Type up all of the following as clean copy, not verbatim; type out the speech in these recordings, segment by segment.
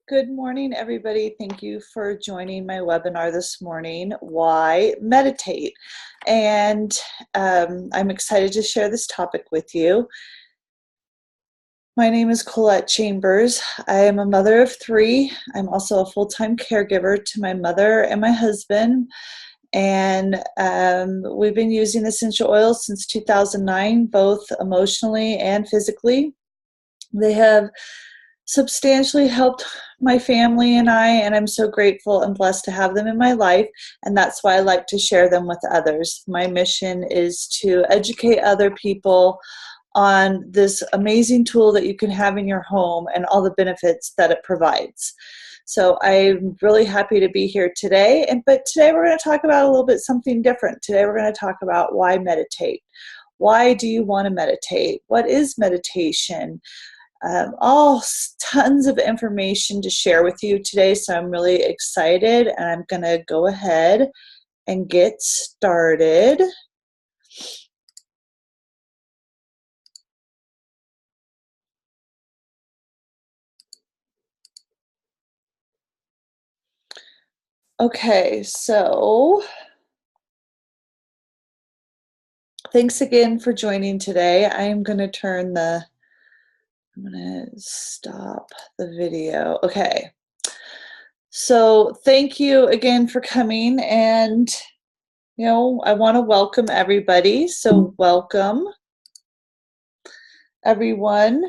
Good morning, everybody. Thank you for joining my webinar this morning, Why Meditate? And I'm excited to share this topic with you. My name is Colette Chambers. I am a mother of three. I'm also a full-time caregiver to my mother and my husband. And we've been using essential oils since 2009, both emotionally and physically. They have substantially helped my family and I'm so grateful and blessed to have them in my life, and that's why I like to share them with others. My mission is to educate other people on this amazing tool that you can have in your home and all the benefits that it provides. So I'm really happy to be here today, but today we're going to talk about a little bit something different. Today we're going to talk about why meditate. Why do you want to meditate? What is meditation? Tons of information to share with you today, so I'm really excited, and I'm going to go ahead and get started. Okay, so thanks again for joining today. I'm going to stop the video. Okay. So thank you again for coming, and I want to welcome everybody. So welcome everyone.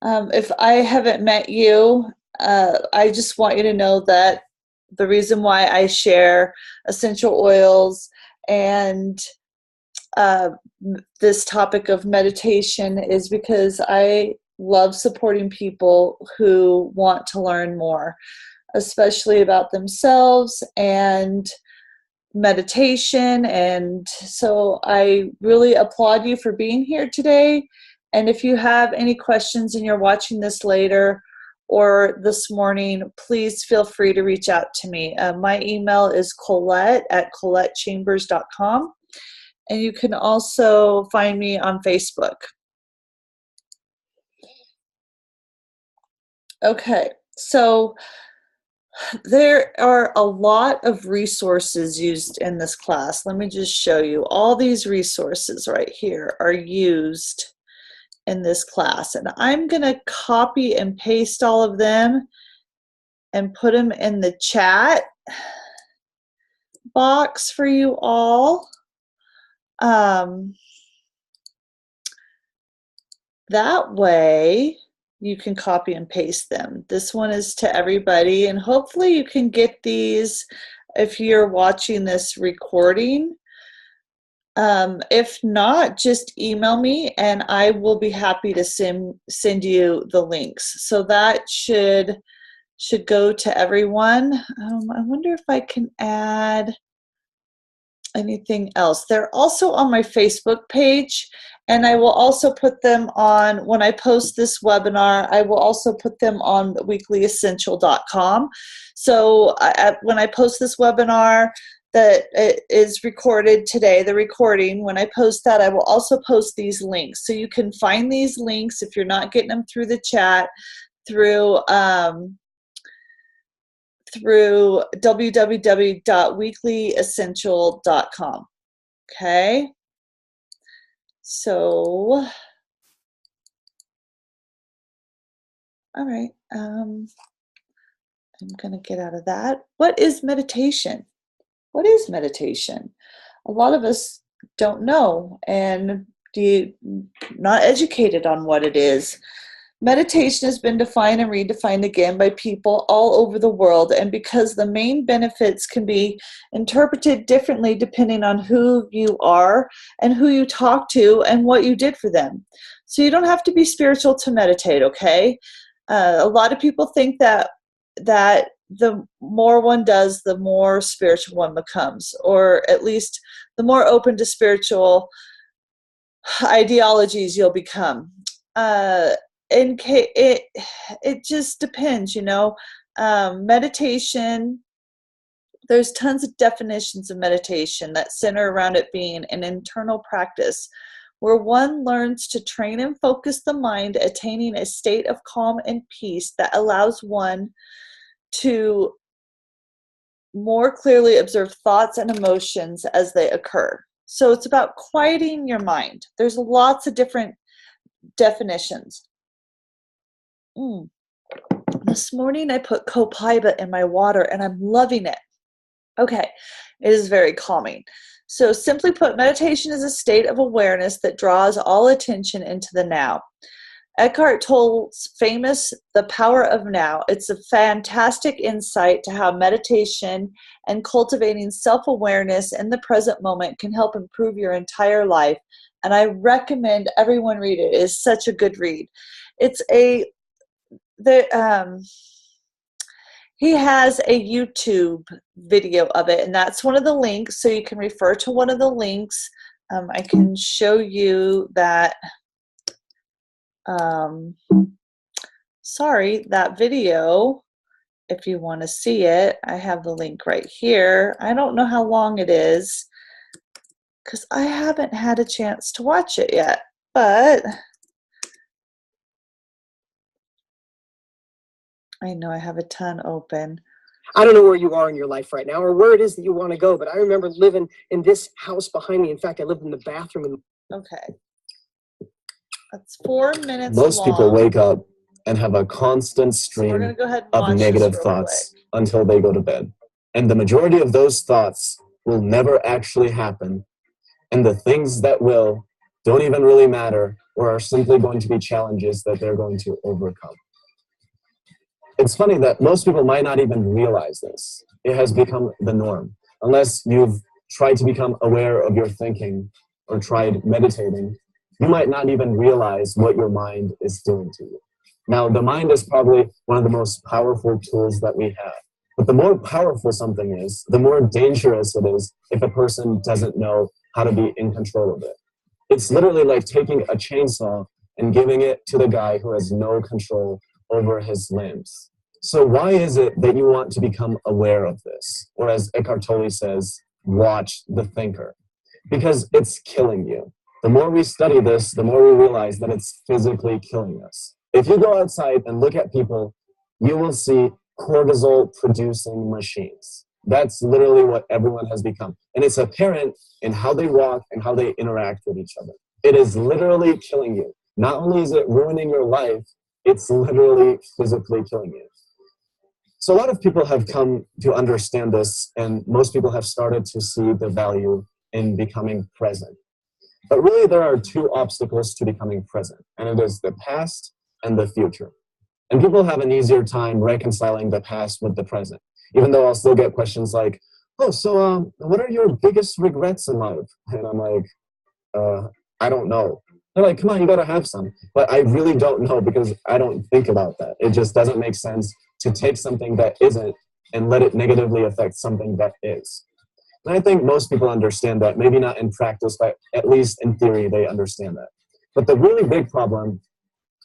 If I haven't met you, I just want you to know that the reason why I share essential oils and this topic of meditation is because I love supporting people who want to learn more, especially about themselves and meditation. And so I really applaud you for being here today. And if you have any questions and you're watching this later or this morning, please feel free to reach out to me. My email is colette@colettechambers.com. And you can also find me on Facebook. Okay, so there are a lot of resources used in this class. Let me just show you. All these resources right here are used in this class. And I'm going to copy and paste all of them and put them in the chat box for you all. That way you can copy and paste them. This one is to everybody, and hopefully you can get these if you're watching this recording. If not, just email me and I will be happy to send you the links. So that should go to everyone. I wonder if I can add anything else. They're also on my Facebook page, and I will also put them on, when I post this webinar, I will also put them on weeklyessential.com. So when I post this webinar that it is recorded today, the recording, when I post that, I will also post these links. So you can find these links if you're not getting them through the chat, through www.weeklyessential.com. Okay, so all right, I'm going to get out of that. What is meditation? What is meditation? A lot of us don't know and not educated on what it is. Meditation has been defined and redefined again by people all over the world, and because the main benefits can be interpreted differently depending on who you are and who you talk to and what you did for them. So you don't have to be spiritual to meditate, okay? A lot of people think that the more one does, the more spiritual one becomes, or at least the more open to spiritual ideologies you'll become. It just depends, meditation, there's tons of definitions of meditation that center around it being an internal practice where one learns to train and focus the mind, attaining a state of calm and peace that allows one to more clearly observe thoughts and emotions as they occur. So it's about quieting your mind. There's lots of different definitions. This morning I put copaiba in my water and I'm loving it. Okay, it is very calming. So simply put, meditation is a state of awareness that draws all attention into the now. Eckhart Tolle's famous The Power of Now. It's a fantastic insight to how meditation and cultivating self-awareness in the present moment can help improve your entire life. And I recommend everyone read it. It is such a good read. He has a YouTube video of it, and that's one of the links, so you can refer to one of the links. I can show you that, that video, if you want to see it. I have the link right here. I don't know how long it is, because I haven't had a chance to watch it yet, but I know I have a ton open. I don't know where you are in your life right now or where it is that you want to go, but I remember living in this house behind me. In fact, I lived in the bathroom. Okay. That's 4 minutes Most long. people wake up and have a constant stream of negative thoughts until they go to bed. And the majority of those thoughts will never actually happen. And the things that will don't even really matter or are simply going to be challenges that they're going to overcome. It's funny that most people might not even realize this. It has become the norm. Unless you've tried to become aware of your thinking or tried meditating, you might not even realize what your mind is doing to you. Now, the mind is probably one of the most powerful tools that we have. But the more powerful something is, the more dangerous it is if a person doesn't know how to be in control of it. It's literally like taking a chainsaw and giving it to the guy who has no control over his limbs. So why is it that you want to become aware of this? Or as Eckhart Tolle says, watch the thinker. Because it's killing you. The more we study this, the more we realize that it's physically killing us. If you go outside and look at people, you will see cortisol-producing machines. That's literally what everyone has become. And it's apparent in how they walk and how they interact with each other. It is literally killing you. Not only is it ruining your life, it's literally physically killing you. So a lot of people have come to understand this, and most people have started to see the value in becoming present. But really, there are two obstacles to becoming present, and it is the past and the future. And people have an easier time reconciling the past with the present, even though I'll still get questions like, oh, so what are your biggest regrets in life? And I'm like, I don't know. They're like, come on, you gotta have some. But I really don't know because I don't think about that. It just doesn't make sense to take something that isn't and let it negatively affect something that is. And I think most people understand that, maybe not in practice, but at least in theory, they understand that. But the really big problem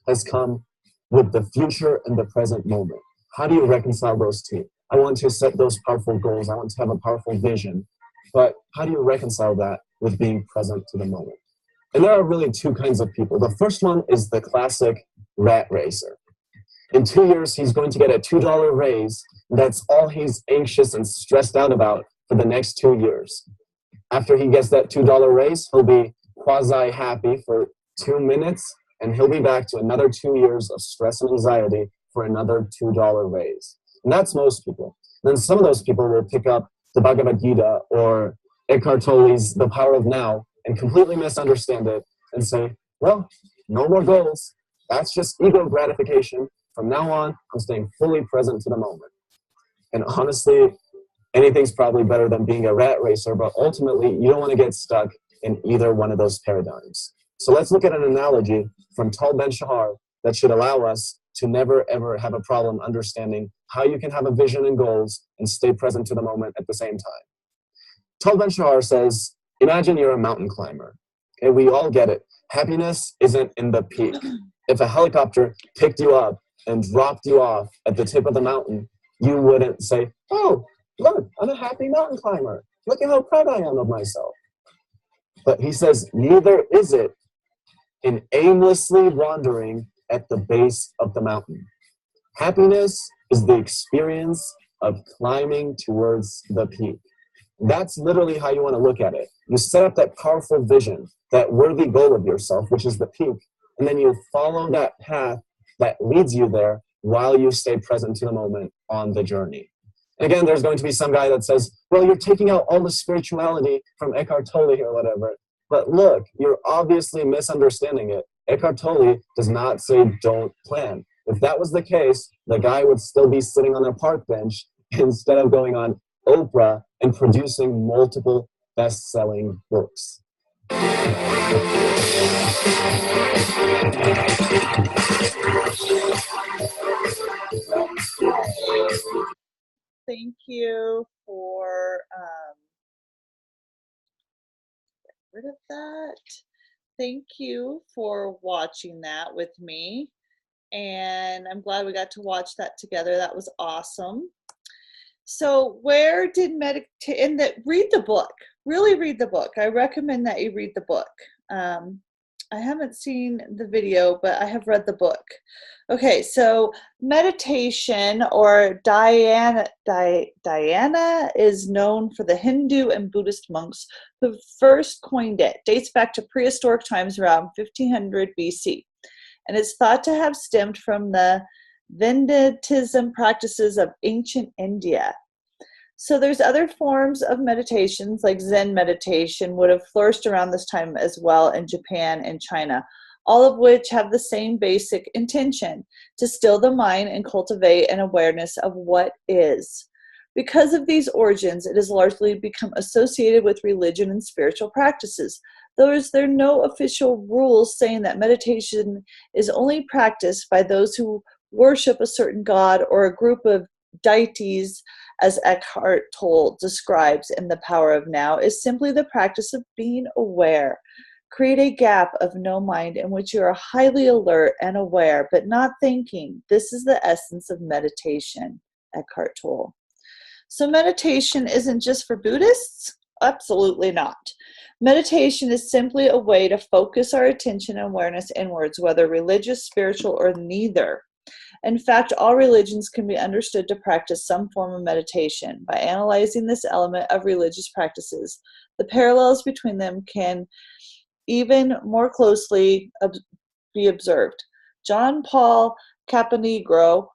has come with the future and the present moment. How do you reconcile those two? I want to set those powerful goals. I want to have a powerful vision. But how do you reconcile that with being present to the moment? And there are really two kinds of people. The first one is the classic rat racer. In 2 years, he's going to get a $2 raise. That's all he's anxious and stressed out about for the next 2 years. After he gets that $2 raise, he'll be quasi-happy for 2 minutes, and he'll be back to another 2 years of stress and anxiety for another $2 raise. And that's most people. Then some of those people will pick up the Bhagavad Gita or Eckhart Tolle's The Power of Now and completely misunderstand it and say, well, no more goals. That's just ego gratification. From now on, I'm staying fully present to the moment. And honestly, anything's probably better than being a rat racer, but ultimately, you don't want to get stuck in either one of those paradigms. So let's look at an analogy from Tal Ben-Shahar that should allow us to never, ever have a problem understanding how you can have a vision and goals and stay present to the moment at the same time. Tal Ben-Shahar says, imagine you're a mountain climber. Okay, we all get it. Happiness isn't in the peak. If a helicopter picked you up and dropped you off at the tip of the mountain, you wouldn't say, oh, look, I'm a happy mountain climber. Look at how proud I am of myself. But he says, neither is it in aimlessly wandering at the base of the mountain. Happiness is the experience of climbing towards the peak. That's literally how you want to look at it. You set up that powerful vision, that worthy goal of yourself, which is the peak, and then you follow that path that leads you there while you stay present to the moment on the journey. And again, there's going to be some guy that says, well, you're taking out all the spirituality from Eckhart Tolle or whatever. But look, you're obviously misunderstanding it. Eckhart Tolle does not say don't plan. If that was the case, the guy would still be sitting on a park bench instead of going on Oprah and producing multiple best-selling books. Thank you for get rid of that. Thank you for watching that with me. And I'm glad we got to watch that together. That was awesome. So where did read the book, really read the book. I recommend that you read the book. I haven't seen the video, but I have read the book. Okay, so meditation, or dhyana is known for the Hindu and Buddhist monks who first coined it. Dates back to prehistoric times around 1500 BC. And it's thought to have stemmed from the Vedantism practices of ancient India. So there's other forms of meditations, like Zen meditation would have flourished around this time as well in Japan and China, all of which have the same basic intention: to still the mind and cultivate an awareness of what is. Because of these origins, it has largely become associated with religion and spiritual practices. There are no official rules saying that meditation is only practiced by those who worship a certain god or a group of deities, as Eckhart Tolle describes in The Power of Now, is simply the practice of being aware. Create a gap of no mind in which you are highly alert and aware, but not thinking. This is the essence of meditation, Eckhart Tolle. So meditation isn't just for Buddhists? Absolutely not. Meditation is simply a way to focus our attention and awareness inwards, whether religious, spiritual, or neither. In fact, all religions can be understood to practice some form of meditation. By analyzing this element of religious practices, the parallels between them can even more closely be observed. John Paul Caponegro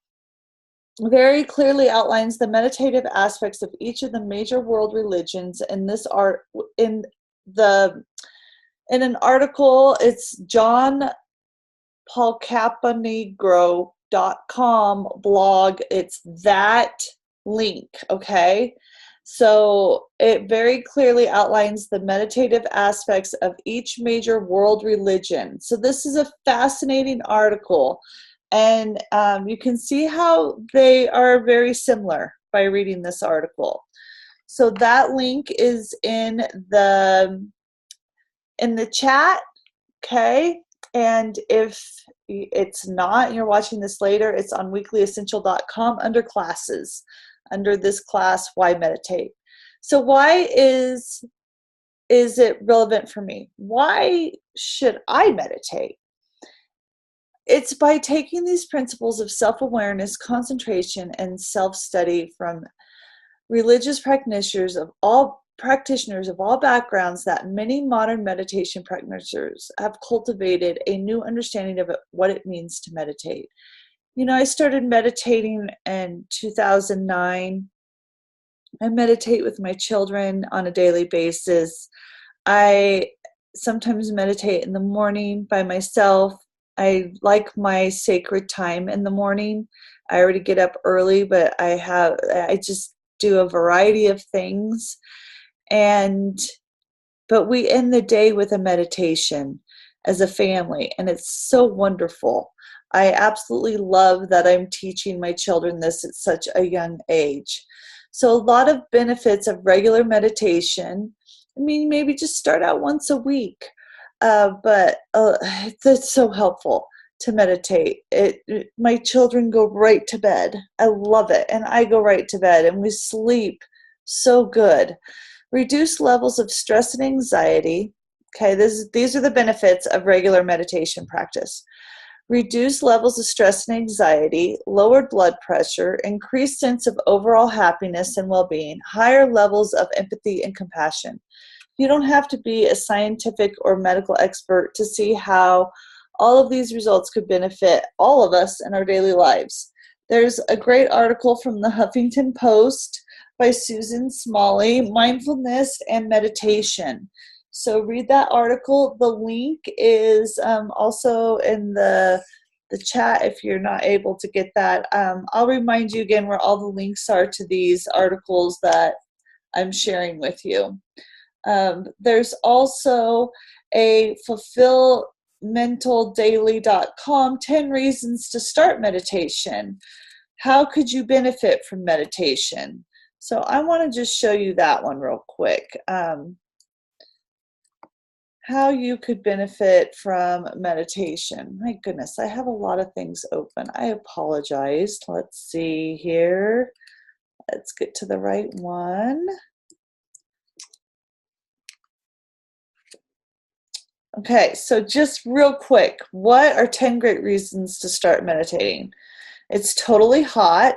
very clearly outlines the meditative aspects of each of the major world religions in an article. It's johnpaulcaponegro.com blog. It's that link, okay? So it very clearly outlines the meditative aspects of each major world religion. So this is a fascinating article, and you can see how they are very similar by reading this article. So that link is in the chat, okay? And if it's not, and you're watching this later, it's on weeklyessential.com under classes, under this class, Why Meditate. So why is it relevant for me? Why should I meditate? It's by taking these principles of self-awareness, concentration, and self-study from religious practitioners of all backgrounds that many modern meditation practitioners have cultivated a new understanding of what it means to meditate. You know, I started meditating in 2009. I meditate with my children on a daily basis. I sometimes meditate in the morning by myself. I like my sacred time in the morning. I already get up early, but I just do a variety of things. But we end the day with a meditation as a family, and it's so wonderful. I absolutely love that I'm teaching my children this at such a young age. So a lot of benefits of regular meditation. I mean, maybe just start out once a week, but it's so helpful to meditate. My children go right to bed. I love it, and I go right to bed, and we sleep so good. Reduce levels of stress and anxiety, Okay, these are the benefits of regular meditation practice. Reduced levels of stress and anxiety, lowered blood pressure, increased sense of overall happiness and well-being, higher levels of empathy and compassion. You don't have to be a scientific or medical expert to see how all of these results could benefit all of us in our daily lives. There's a great article from the Huffington Post by Susan Smalley, Mindfulness and Meditation. So read that article. The link is also in the chat if you're not able to get that. I'll remind you again where all the links are to these articles that I'm sharing with you. There's also a fulfillmentaldaily.com 10 reasons to start meditation. How could you benefit from meditation? So I want to just show you that one real quick. How you could benefit from meditation. My goodness, I have a lot of things open. I apologize. Let's see here. Let's get to the right one. Okay, so just real quick, what are 10 great reasons to start meditating? It's totally hot.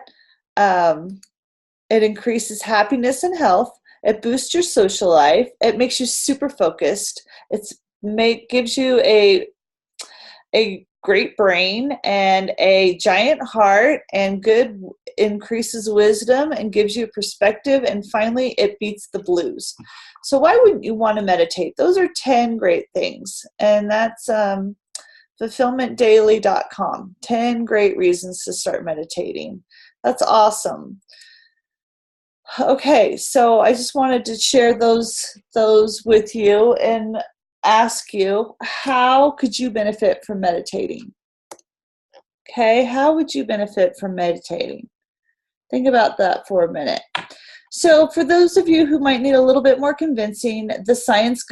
It increases happiness and health. It boosts your social life. It makes you super focused. Gives you a great brain and a giant heart, and increases wisdom and gives you perspective. And finally, it beats the blues. So why wouldn't you want to meditate? Those are 10 great things. And that's fulfillmentdaily.com. 10 great reasons to start meditating. That's awesome. Okay, so I just wanted to share those with you and ask you, how could you benefit from meditating? Okay, how would you benefit from meditating? Think about that for a minute. So for those of you who might need a little bit more convincing, the science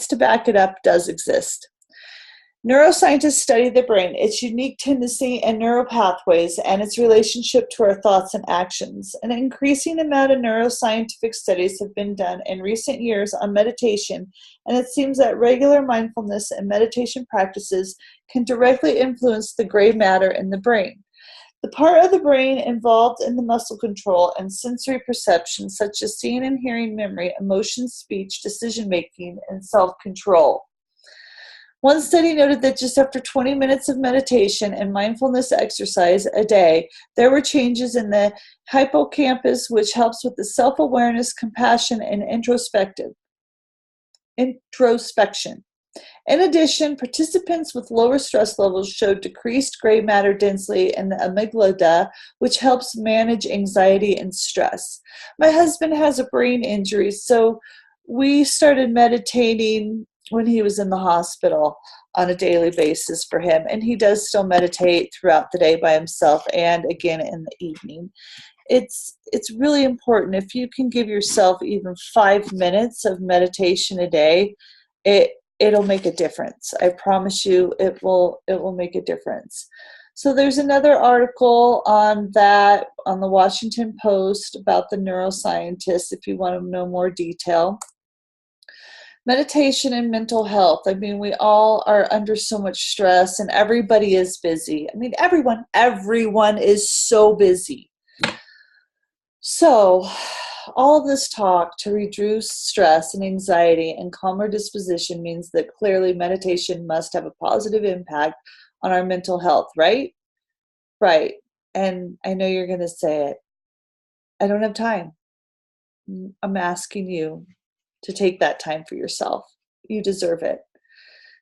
to back it up does exist. Neuroscientists study the brain, its unique tendency and neural pathways, and its relationship to our thoughts and actions. An increasing amount of neuroscientific studies have been done in recent years on meditation, and it seems that regular mindfulness and meditation practices can directly influence the gray matter in the brain. The part of the brain involved in the muscle control and sensory perception, such as seeing and hearing, memory, emotion, speech, decision-making, and self-control. One study noted that just after 20 minutes of meditation and mindfulness exercise a day, there were changes in the hippocampus, which helps with the self-awareness, compassion, and introspection. In addition, participants with lower stress levels showed decreased gray matter density in the amygdala, which helps manage anxiety and stress. My husband has a brain injury, so we started meditating when he was in the hospital on a daily basis for him. And he does still meditate throughout the day by himself and again in the evening. It's really important. If you can give yourself even 5 minutes of meditation a day, it'll make a difference. I promise you it will make a difference. So there's another article on that on the Washington Post about the neuroscientists if you want to know more detail. Meditation and mental health. I mean, we all are under so much stress and everybody is busy. I mean, everyone is so busy. So all of this talk to reduce stress and anxiety and calmer disposition means that clearly meditation must have a positive impact on our mental health, right? Right. And I know you're going to say it. I don't have time. I'm asking you to take that time for yourself. You deserve it.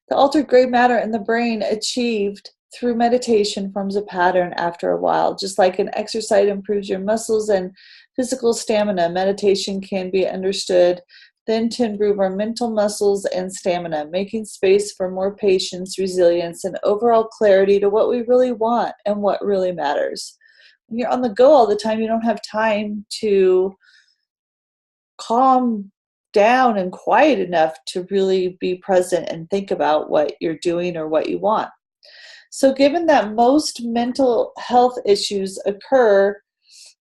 The altered gray matter in the brain achieved through meditation forms a pattern after a while. Just like an exercise improves your muscles and physical stamina, meditation can be understood then to improve our mental muscles and stamina, making space for more patience, resilience, and overall clarity to what we really want and what really matters. When you're on the go all the time, you don't have time to calm down and quiet enough to really be present and think about what you're doing or what you want. So given that most mental health issues occur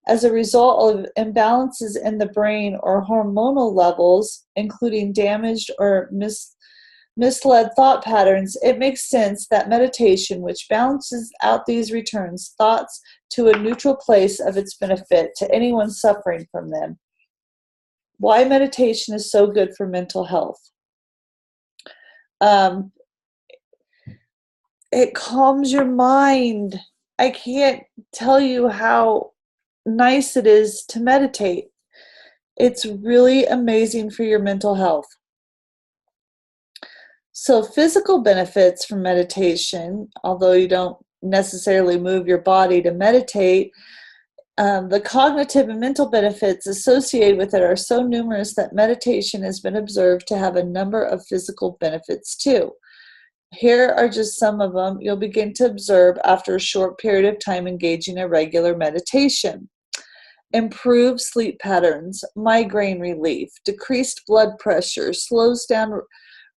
As a result of imbalances in the brain or hormonal levels, including damaged or misled thought patterns, it makes sense that meditation, which balances out these, returns thoughts to a neutral place of its benefit to anyone suffering from them. Why meditation is so good for mental health. It calms your mind. I can't tell you how nice it is to meditate. It's really amazing for your mental health. So physical benefits from meditation, although you don't necessarily move your body to meditate, the cognitive and mental benefits associated with it are so numerous that meditation has been observed to have a number of physical benefits too. Here are just some of them you'll begin to observe after a short period of time engaging in regular meditation. Improved sleep patterns, migraine relief, decreased blood pressure, slows down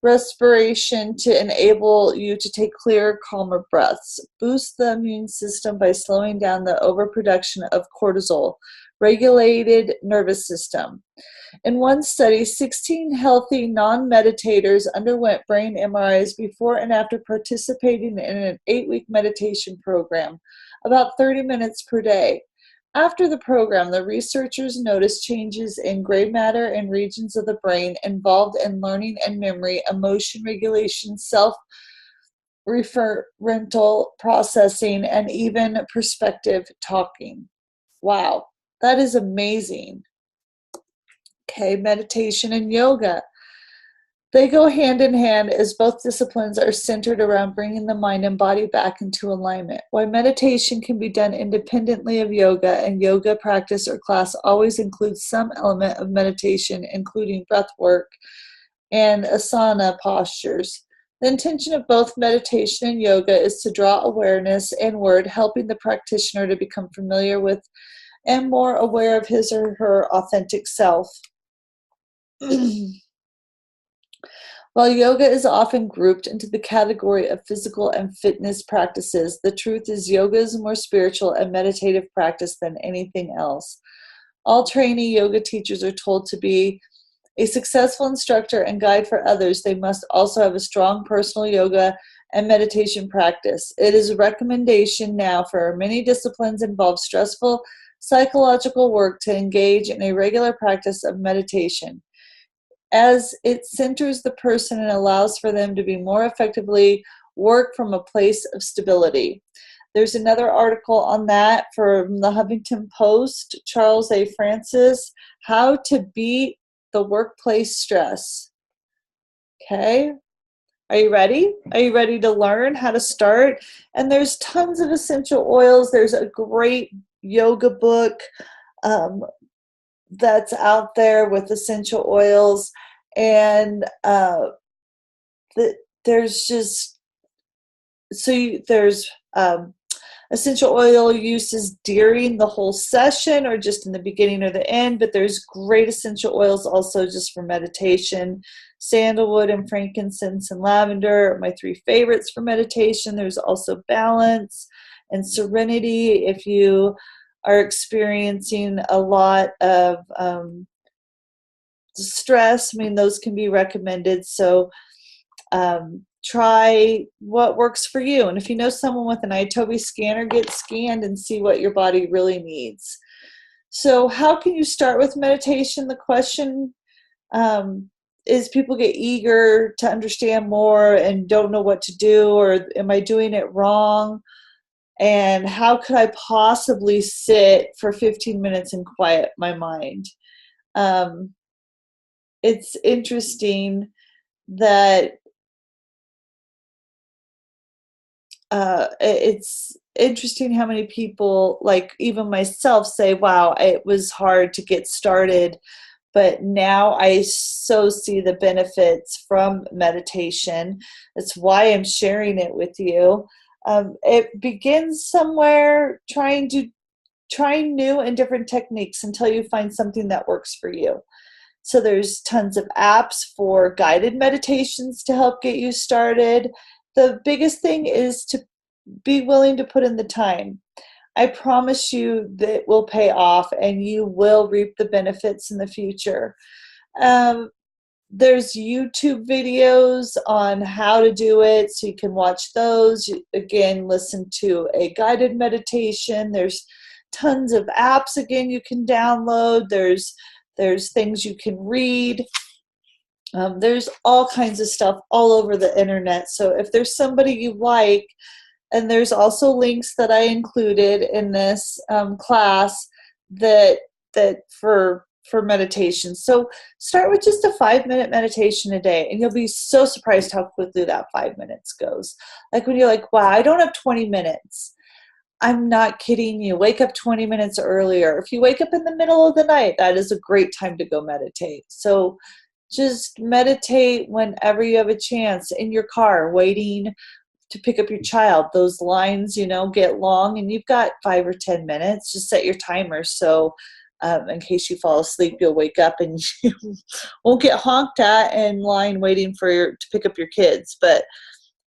respiration to enable you to take clearer, calmer breaths, boost the immune system by slowing down the overproduction of cortisol, regulated nervous system. In one study, 16 healthy non-meditators underwent brain MRIs before and after participating in an 8-week meditation program, about 30 minutes per day. After the program, the researchers noticed changes in gray matter in regions of the brain involved in learning and memory, emotion regulation, self-referential processing, and even perspective talking. Wow, that is amazing. Okay, meditation and yoga. They go hand in hand as both disciplines are centered around bringing the mind and body back into alignment. While meditation can be done independently of yoga, and yoga practice or class always includes some element of meditation, including breath work and asana postures. The intention of both meditation and yoga is to draw awareness inward, helping the practitioner to become familiar with and more aware of his or her authentic self. While yoga is often grouped into the category of physical and fitness practices, the truth is yoga is a more spiritual and meditative practice than anything else. All trainee yoga teachers are told to be a successful instructor and guide for others. They must also have a strong personal yoga and meditation practice. It is a recommendation now for many disciplines involve stressful psychological work to engage in a regular practice of meditation, as it centers the person and allows for them to be more effectively work from a place of stability. There's another article on that from the Huffington Post, Charles A. Francis, How to Beat the Workplace Stress. Okay, are you ready? Are you ready to learn how to start? And there's tons of essential oils. There's a great yoga book that's out there with essential oils, and there's just there's essential oil uses during the whole session or just in the beginning or the end, but there's great essential oils also just for meditation. Sandalwood and frankincense and lavender are my 3 favorites for meditation. There's also balance and serenity if you are experiencing a lot of stress. I mean, those can be recommended. So try what works for you. And if you know someone with an iToby scanner, get scanned and see what your body really needs. So how can you start with meditation? The question is people get eager to understand more and don't know what to do, or am I doing it wrong? And how could I possibly sit for 15 minutes and quiet my mind? It's interesting that it's interesting how many people, like even myself, say, wow, it was hard to get started, but now I so see the benefits from meditation. That's why I'm sharing it with you. It begins somewhere, trying new and different techniques until you find something that works for you. So there's tons of apps for guided meditations to help get you started. The biggest thing is to be willing to put in the time. I promise you that will pay off and you will reap the benefits in the future. There's YouTube videos on how to do it, so you can watch those. Again, listen to a guided meditation. There's tons of apps, again, you can download. There's things you can read. There's all kinds of stuff all over the internet. So if there's somebody you like, and there's also links that I included in this class that for meditation. So start with just a 5-minute meditation a day, and you'll be so surprised how quickly that 5 minutes goes. Like when you're like, wow, I don't have 20 minutes. I'm not kidding you. Wake up 20 minutes earlier. If you wake up in the middle of the night, that is a great time to go meditate. So just meditate whenever you have a chance, in your car, waiting to pick up your child. Those lines, get long, and you've got 5 or 10 minutes. Just set your timer so in case you fall asleep, you'll wake up and you won't get honked at in line waiting to pick up your kids. But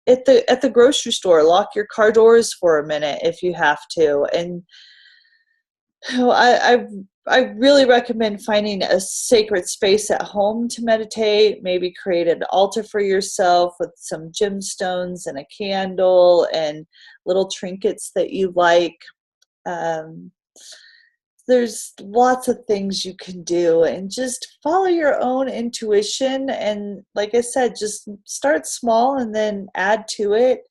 at the grocery store, lock your car doors for a minute if you have to. And I really recommend finding a sacred space at home to meditate. Maybe create an altar for yourself with some gemstones and a candle and little trinkets that you like. There's lots of things you can do, and just follow your own intuition. And like I said, just start small and then add to it,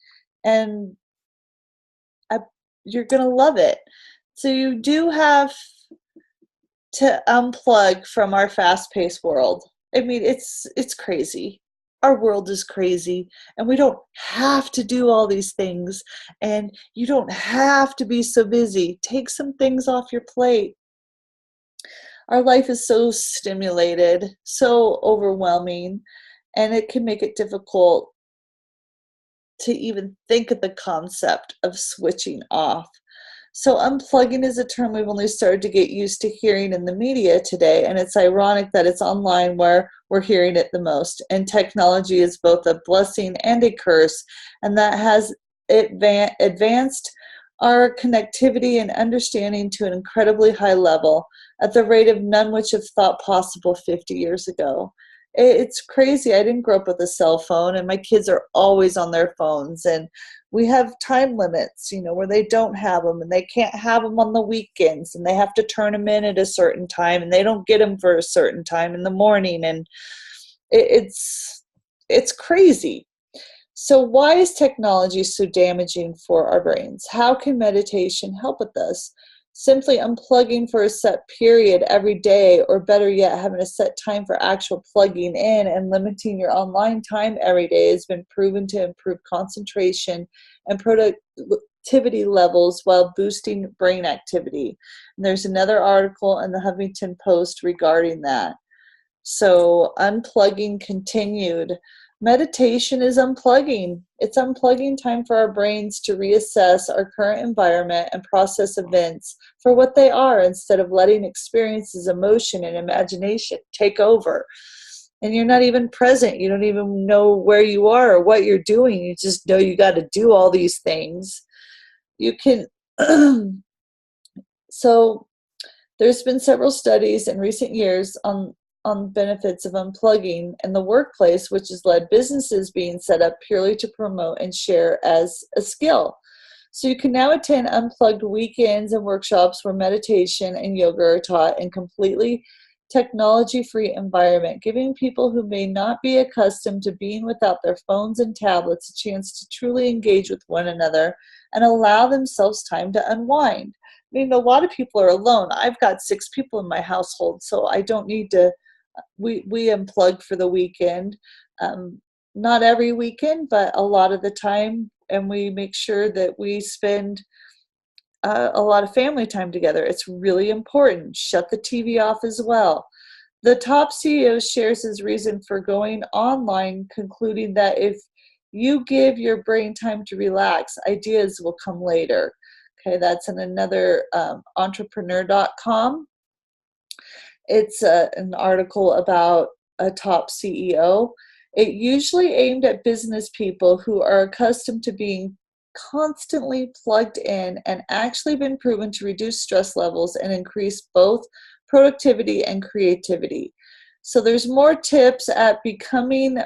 and you're going to love it. So you do have to unplug from our fast-paced world. I mean, it's crazy. Our world is crazy, and we don't have to do all these things, and you don't have to be so busy. Take some things off your plate. Our life is so stimulated, so overwhelming, and it can make it difficult to even think of the concept of switching off. So unplugging is a term we've only started to get used to hearing in the media today, and it's ironic that it's online where we're hearing it the most. And technology is both a blessing and a curse, and that has advanced our connectivity and understanding to an incredibly high level at the rate of none which have thought possible 50 years ago. It's crazy. I didn't grow up with a cell phone, and my kids are always on their phones, and we have time limits, where they don't have them, and they can't have them on the weekends, and they have to turn them in at a certain time, and they don't get them for a certain time in the morning, and it's crazy. So why is technology so damaging for our brains? How can meditation help with this? Simply unplugging for a set period every day, or better yet, having a set time for actual plugging in and limiting your online time every day, has been proven to improve concentration and productivity levels while boosting brain activity. And there's another article in the Huffington Post regarding that. So unplugging continued. Meditation is unplugging. It's unplugging time for our brains to reassess our current environment and process events for what they are, instead of letting experiences, emotion, and imagination take over. And you're not even present. You don't even know where you are or what you're doing. You just know you got to do all these things. You can, so there's been several studies in recent years on benefits of unplugging in the workplace, which has led businesses being set up purely to promote and share as a skill. So you can now attend unplugged weekends and workshops where meditation and yoga are taught in completely technology-free environment, giving people who may not be accustomed to being without their phones and tablets a chance to truly engage with one another and allow themselves time to unwind. I mean, a lot of people are alone. I've got 6 people in my household, so I don't need to. We unplug for the weekend, not every weekend, but a lot of the time, and we make sure that we spend a lot of family time together. It's really important. Shut the TV off as well. The top CEO shares his reason for going online, concluding that if you give your brain time to relax, ideas will come later. Okay, that's in another entrepreneur.com. It's an article about a top CEO. It usually aimed at business people who are accustomed to being constantly plugged in and actually been proven to reduce stress levels and increase both productivity and creativity. So there's more tips at becoming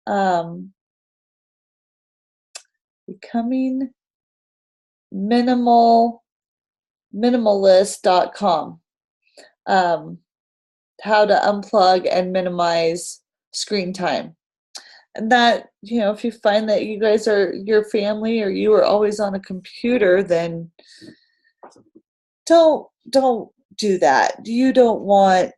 minimalist.com. How to unplug and minimize screen time. And that, if you find that you guys your family or you are always on a computer, then don't do that. You don't want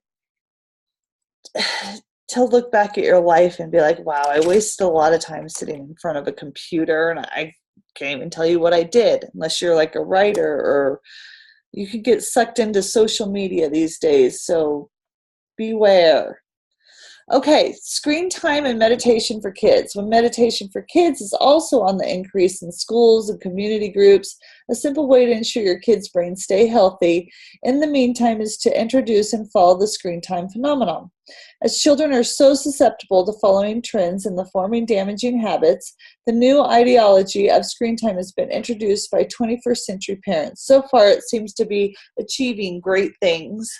to look back at your life and be like, wow, I wasted a lot of time sitting in front of a computer and I can't even tell you what I did, unless you're like a writer, or you could get sucked into social media these days. So beware. Okay, screen time and meditation for kids. When meditation for kids is also on the increase in schools and community groups, a simple way to ensure your kids' brains stay healthy in the meantime is to introduce and follow the screen time phenomenon. As children are so susceptible to following trends and the forming damaging habits, the new ideology of screen time has been introduced by 21st century parents. So far, it seems to be achieving great things.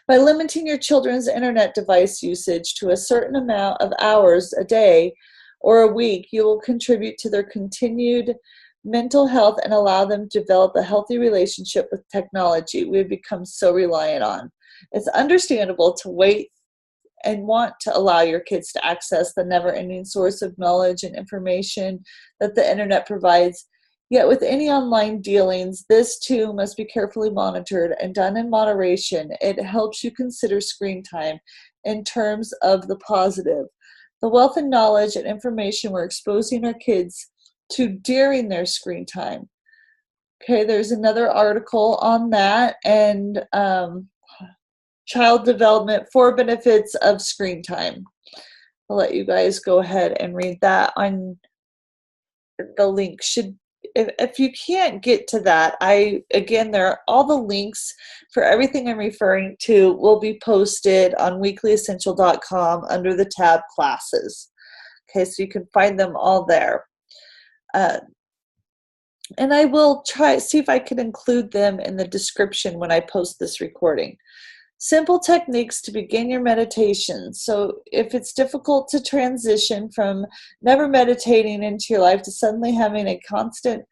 By limiting your children's internet device usage to a certain amount of hours a day or a week, you will contribute to their continued mental health and allow them to develop a healthy relationship with technology we have become so reliant on. It's understandable to wait and want to allow your kids to access the never-ending source of knowledge and information that the internet provides. Yet with any online dealings, this too must be carefully monitored and done in moderation. It helps you consider screen time in terms of the positive. The wealth of knowledge and information we're exposing our kids to during their screen time. Okay, there's another article on that, and child development, 4 benefits of screen time. I'll let you guys go ahead and read that on the link. If you can't get to that, there are all the links for everything I'm referring to will be posted on weeklyessential.com under the tab classes. Okay, so you can find them all there. And I will see if I can include them in the description when I post this recording. Simple techniques to begin your meditation. So if it's difficult to transition from never meditating into your life to suddenly having a constant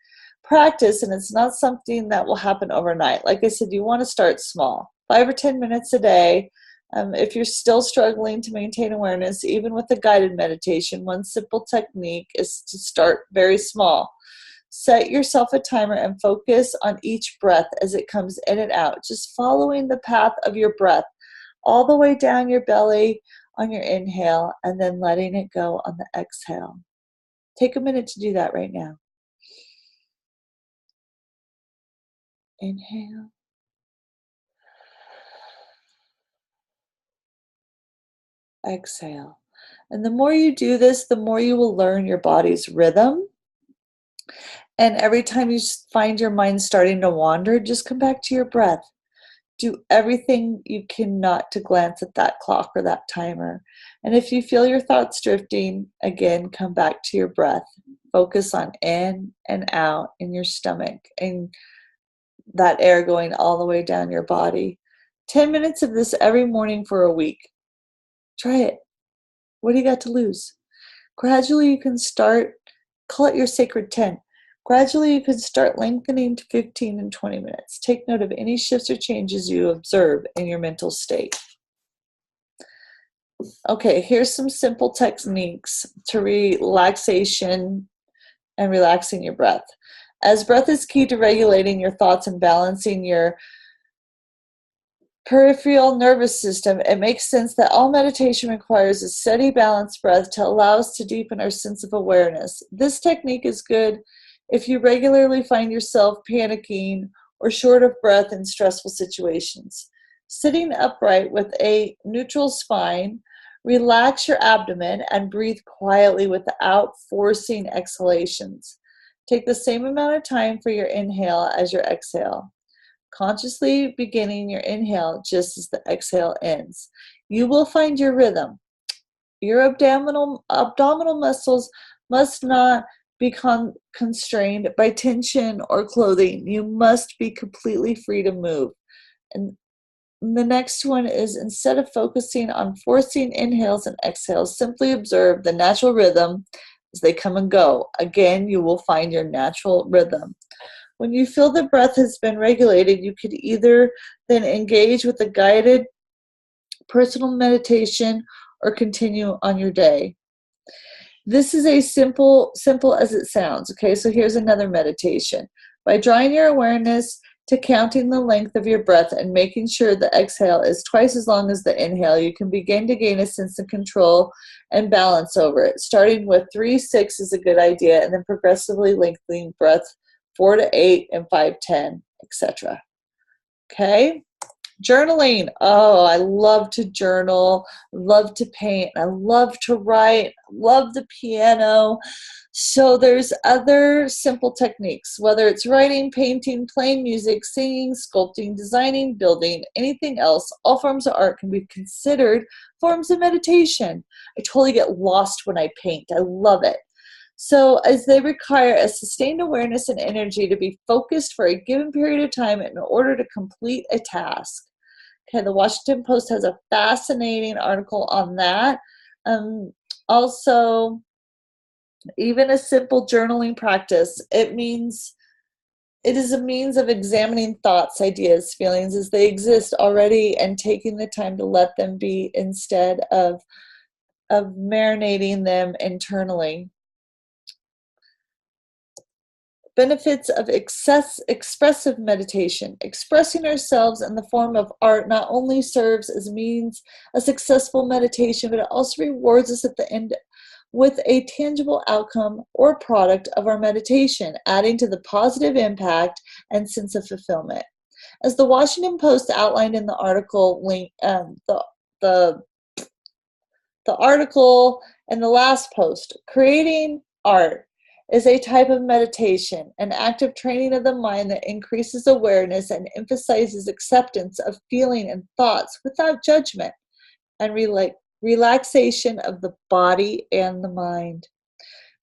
practice, and it's not something that will happen overnight. Like I said, you want to start small, 5 or 10 minutes a day. If you're still struggling to maintain awareness, even with a guided meditation, one simple technique is to start very small. Set yourself a timer and focus on each breath as it comes in and out, just following the path of your breath all the way down your belly on your inhale and then letting it go on the exhale. Take a minute to do that right now. Inhale. Exhale. And the more you do this, the more you will learn your body's rhythm. And every time you find your mind starting to wander, just come back to your breath. Do everything you can not to glance at that clock or that timer. And if you feel your thoughts drifting, again, come back to your breath. Focus on in and out in your stomach and that air going all the way down your body. 10 minutes of this every morning for a week. Try it. What do you got to lose? Gradually you can start, call it your sacred 10. Gradually, you can start lengthening to 15 and 20 minutes. Take note of any shifts or changes you observe in your mental state. Okay, here's some simple techniques to relaxation and relaxing your breath. As breath is key to regulating your thoughts and balancing your peripheral nervous system, it makes sense that all meditation requires a steady, balanced breath to allow us to deepen our sense of awareness. This technique is good if you regularly find yourself panicking or short of breath in stressful situations. Sitting upright with a neutral spine, relax your abdomen and breathe quietly without forcing exhalations. Take the same amount of time for your inhale as your exhale, consciously beginning your inhale just as the exhale ends. You will find your rhythm. Your abdominal muscles must not be constrained by tension or clothing. You must be completely free to move. And the next one is, instead of focusing on forcing inhales and exhales, simply observe the natural rhythm as they come and go. Again, you will find your natural rhythm. When you feel the breath has been regulated, you could either then engage with a guided personal meditation or continue on your day. This is a simple as it sounds. Okay, so here's another meditation. By drawing your awareness to counting the length of your breath and making sure the exhale is twice as long as the inhale, you can begin to gain a sense of control and balance over it. Starting with 3-6 is a good idea, and then progressively lengthening breath 4-8 and 5-10, etc. Okay? Journaling. Oh, I love to journal, love to paint, I love to write, love the piano. So there's other simple techniques, whether it's writing, painting, playing music, singing, sculpting, designing, building, anything else. All forms of art can be considered forms of meditation. I totally get lost when I paint. I love it. So as they require a sustained awareness and energy to be focused for a given period of time in order to complete a task. Okay, the Washington Post has a fascinating article on that. Also, even a simple journaling practice, it is a means of examining thoughts, ideas, feelings as they exist already and taking the time to let them be instead of marinating them internally. Benefits of expressive meditation. Expressing ourselves in the form of art not only serves as means a successful meditation, but it also rewards us at the end with a tangible outcome or product of our meditation, adding to the positive impact and sense of fulfillment. As the Washington Post outlined in the article link, the article and the last post, creating art is a type of meditation, an active training of the mind that increases awareness and emphasizes acceptance of feeling and thoughts without judgment, and relaxation of the body and the mind.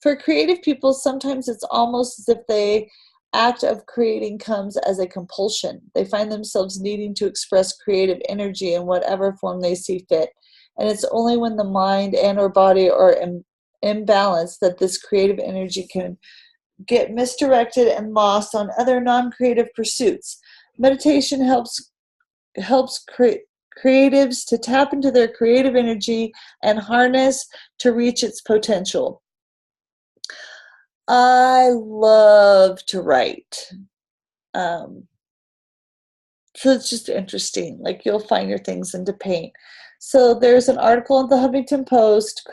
For creative people, sometimes it's almost as if the act of creating comes as a compulsion. They find themselves needing to express creative energy in whatever form they see fit, and it's only when the mind and or body are imbalance that this creative energy can get misdirected and lost on other non-creative pursuits. Meditation helps creatives to tap into their creative energy and harness to reach its potential. I love to write. So it's just interesting. Like, you'll find your things and to paint. So there's an article in the Huffington Post,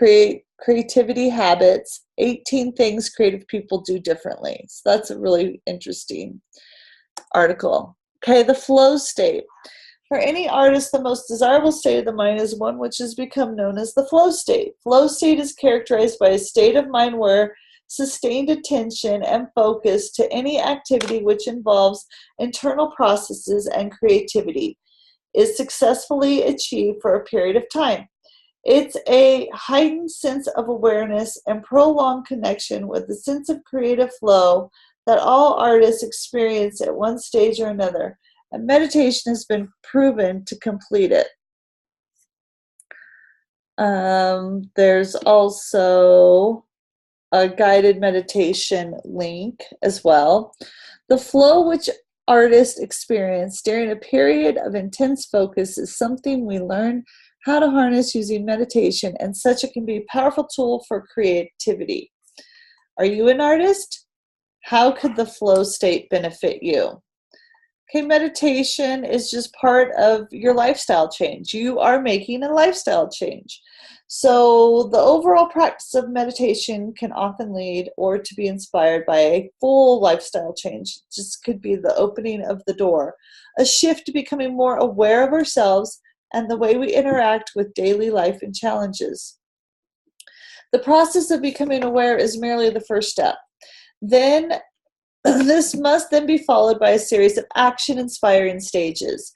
Creativity Habits, 18 things creative people do differently. So that's a really interesting article. Okay, the flow state. For any artist, the most desirable state of the mind is one which has become known as the flow state. Flow state is characterized by a state of mind where sustained attention and focus to any activity which involves internal processes and creativity is successfully achieved for a period of time. It's a heightened sense of awareness and prolonged connection with the sense of creative flow that all artists experience at one stage or another, and meditation has been proven to complete it. There's also a guided meditation link as well. The flow which artists experience during a period of intense focus is something we learn how to harness using meditation, and such it can be a powerful tool for creativity. Are you an artist? How could the flow state benefit you? Okay, meditation is just part of your lifestyle change. You are making a lifestyle change. So the overall practice of meditation can often lead or to be inspired by a full lifestyle change. It just could be the opening of the door, a shift to becoming more aware of ourselves and the way we interact with daily life and challenges. The process of becoming aware is merely the first step. Then this must then be followed by a series of action-inspiring stages,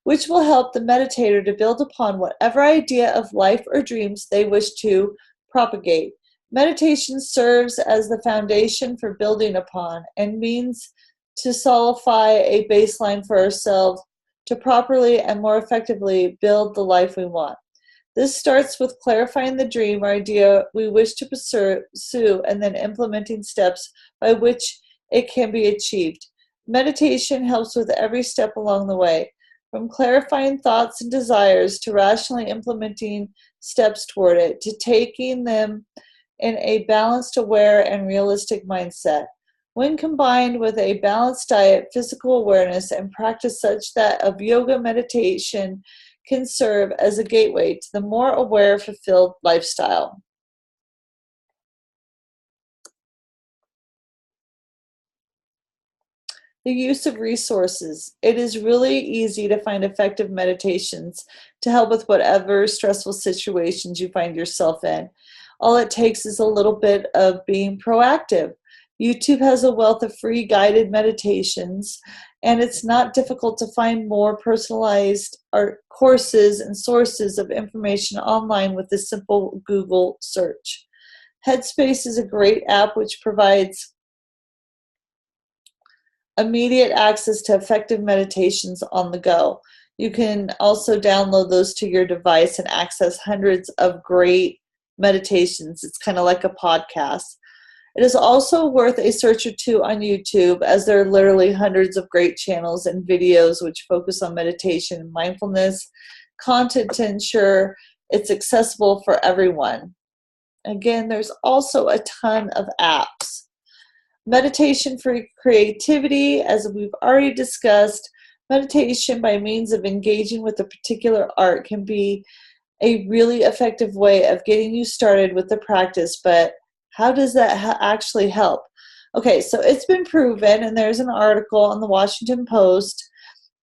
which will help the meditator to build upon whatever idea of life or dreams they wish to propagate. Meditation serves as the foundation for building upon and means to solidify a baseline for ourselves to properly and more effectively build the life we want. This starts with clarifying the dream or idea we wish to pursue and then implementing steps by which it can be achieved. Meditation helps with every step along the way, from clarifying thoughts and desires to rationally implementing steps toward it, to taking them in a balanced, aware, and realistic mindset. When combined with a balanced diet, physical awareness, and practice such that of yoga, meditation can serve as a gateway to the more aware, fulfilled lifestyle. The use of resources. It is really easy to find effective meditations to help with whatever stressful situations you find yourself in. All it takes is a little bit of being proactive. YouTube has a wealth of free guided meditations, and it's not difficult to find more personalized courses and sources of information online with a simple Google search. Headspace is a great app which provides immediate access to effective meditations on the go. You can also download those to your device and access hundreds of great meditations. It's kind of like a podcast. It is also worth a search or two on YouTube, as there are literally hundreds of great channels and videos which focus on meditation and mindfulness content to ensure it's accessible for everyone. Again, there's also a ton of apps. Meditation for creativity, as we've already discussed, meditation by means of engaging with a particular art can be a really effective way of getting you started with the practice, but how does that actually help? Okay, so it's been proven, and there's an article on the Washington Post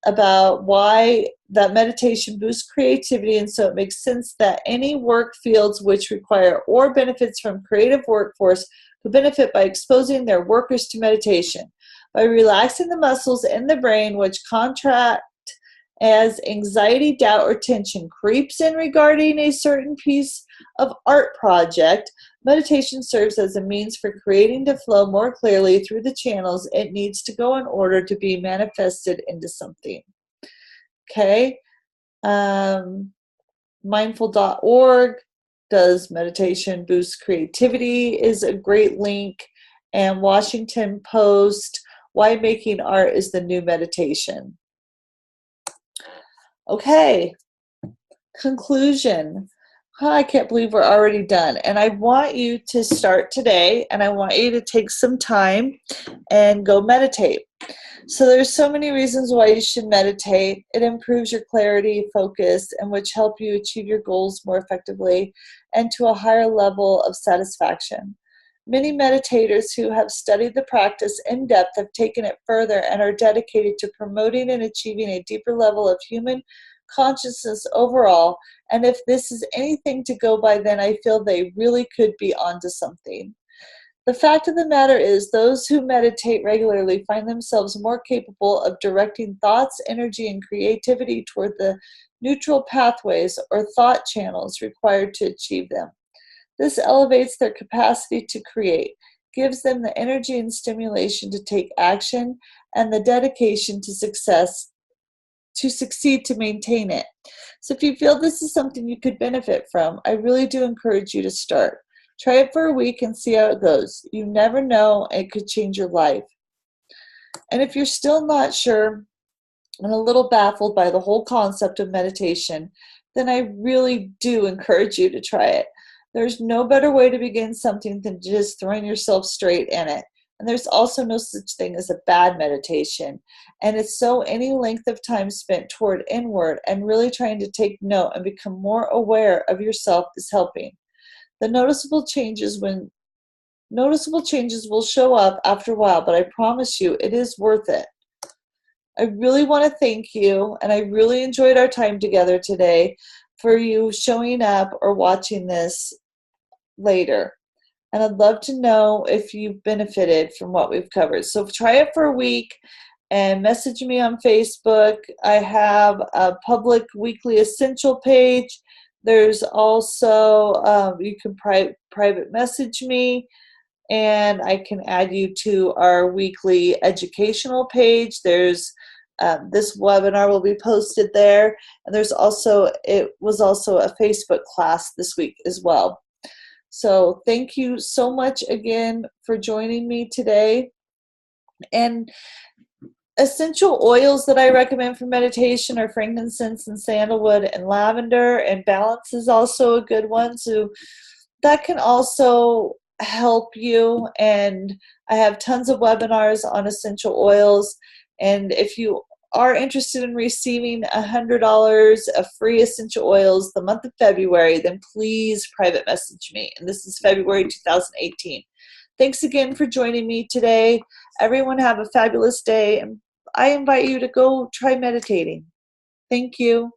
about why that meditation boosts creativity, and so it makes sense that any work fields which require or benefits from creative workforce who benefit by exposing their workers to meditation. By relaxing the muscles in the brain which contract as anxiety, doubt, or tension creeps in regarding a certain piece of art project, meditation serves as a means for creating to flow more clearly through the channels it needs to go in order to be manifested into something. Okay. Mindful.org does meditation boost creativity is a great link. And Washington Post, why making art is the new meditation. Okay, conclusion. I can't believe we're already done. And I want you to start today, and I want you to take some time and go meditate. So there's so many reasons why you should meditate. It improves your clarity, focus, and which help you achieve your goals more effectively and to a higher level of satisfaction. Many meditators who have studied the practice in depth have taken it further and are dedicated to promoting and achieving a deeper level of human consciousness overall. And if this is anything to go by, then I feel they really could be onto something. The fact of the matter is, those who meditate regularly find themselves more capable of directing thoughts, energy, and creativity toward the neutral pathways or thought channels required to achieve them. This elevates their capacity to create, gives them the energy and stimulation to take action, and the dedication to succeed to maintain it. So if you feel this is something you could benefit from, I really do encourage you to start. Try it for a week and see how it goes. You never know, it could change your life. And if you're still not sure and a little baffled by the whole concept of meditation, then I really do encourage you to try it. There's no better way to begin something than just throwing yourself straight in it. And there's also no such thing as a bad meditation. And it's so any length of time spent toward inward and really trying to take note and become more aware of yourself is helping. The noticeable changes will show up after a while, but I promise you it is worth it. I really want to thank you, and I really enjoyed our time together today, for you showing up or watching this later. And I'd love to know if you've benefited from what we've covered. So try it for a week and message me on Facebook. I have a public weekly essential page There's also, you can private message me, and I can add you to our weekly educational page. There's this webinar will be posted there, and it was also a Facebook class this week as well. So thank you so much again for joining me today. And essential oils that I recommend for meditation are frankincense and sandalwood and lavender, and balance is also a good one. So that can also help you. And I have tons of webinars on essential oils. And if you are interested in receiving $100 of free essential oils the month of February, then please private message me. And this is February 2018. Thanks again for joining me today. Everyone have a fabulous day. And I invite you to go try meditating. Thank you.